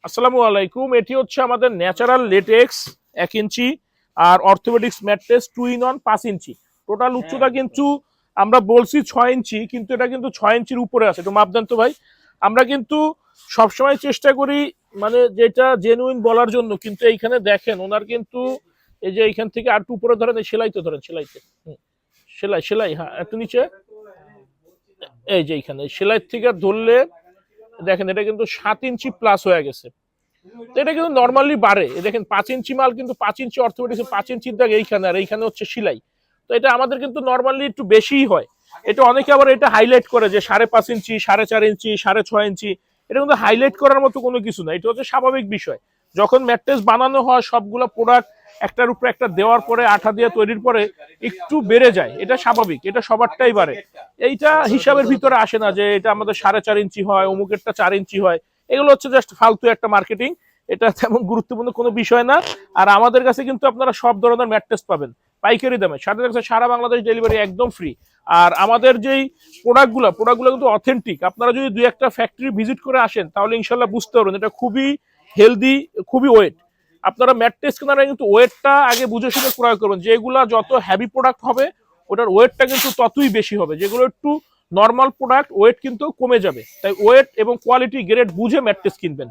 আসসালামু আলাইকুম। এটি হচ্ছে আমাদের ন্যাচারাল লেটেক্স 1 ইঞ্চি আর orthopaedics mattress 2 in 1 5 inch. Total উচ্চতা কিন্তু আমরা বলছি 6 ইঞ্চি, কিন্তু এটা কিন্তু 6 ইঞ্চির উপরে আছে। একটু মাপ দেন তো ভাই। আমরা কিন্তু সবসময় চেষ্টা করি মানে যেটা জেনুইন বলার জন্য, কিন্তু এইখানে দেখেন ওনার কিন্তু এই যে এইখান থেকে আর একটু উপরে ধরেন, এই সেলাইতে ধরেন, সেলাইতে সেলাই সেলাই, হ্যাঁ একটু নিচে, এই যে এইখানে সেলাই থেকে ধরলে দেখেন এটা কিন্তু 7 ইঞ্চি প্লাস হয়ে গেছে। তো এটা কিন্তু নর্মালি বাড়ে। দেখেন 5 ইঞ্চি মাল, কিন্তু 5 ইঞ্চি অর্থোপেডিক্স 5 ইঞ্চির দাগ এইখানে, আর এইখানে হচ্ছে সেলাই। তো এটা আমাদের কিন্তু নর্মালি একটু বেশিই হয়। এটা অনেকে আবার এটা হাইলাইট করে যে 5.5 ইঞ্চি, 4.5 ইঞ্চি, 6.5 ইঞ্চি। এটা কিন্তু হাইলাইট করার মতো কোনো কিছু না, এটা হচ্ছে স্বাভাবিক বিষয়। যখন ম্যাট্রেস বানানো হয় সবগুলো প্রোডাক্ট একটার উপরে একটা দেওয়ার পরে, আঠা দিয়ে তৈরির পরে একটু বেড়ে যায়, এটা স্বাভাবিক, এটা সবারটাই বাড়ে। এইটা হিসাবের ভিতরে আসে না যে এটা আমাদের 4.5 ইঞ্চি হয়, অমুকেরটা 4 ইঞ্চি হয়। এগুলো হচ্ছে জাস্ট ফালতু একটা মার্কেটিং, এটা তেমন গুরুত্বপূর্ণ কোনো বিষয় না। আর আমাদের কাছে কিন্তু আপনারা সব ধরনের ম্যাট্রেস পাবেন পাইকারি দামে, সাথে থাকছে সারা বাংলাদেশ ডেলিভারি একদম ফ্রি। আর আমাদের যেই প্রোডাক্টগুলো কিন্তু অথেন্টিক। আপনারা যদি দুই একটা ফ্যাক্টরি ভিজিট করে আসেন তাহলে ইনশাল্লাহ বুঝতে পারবেন এটা খুবই হেলদি, খুবই ওয়েট। আপনারা ম্যাট্রেস কেনারা কিন্তু ওয়েটটা আগে বুঝে শুনে ক্রয় করবেন। যেগুলা যত হেভি প্রোডাক্ট হবে ওটার ওয়েটটা কিন্তু ততই বেশি হবে, যেগুলো একটু নর্মাল প্রোডাক্ট ওয়েট কিন্তু কমে যাবে। তাই ওয়েট এবং কোয়ালিটি গ্রেড বুঝে ম্যাট্রেস কিনবেন।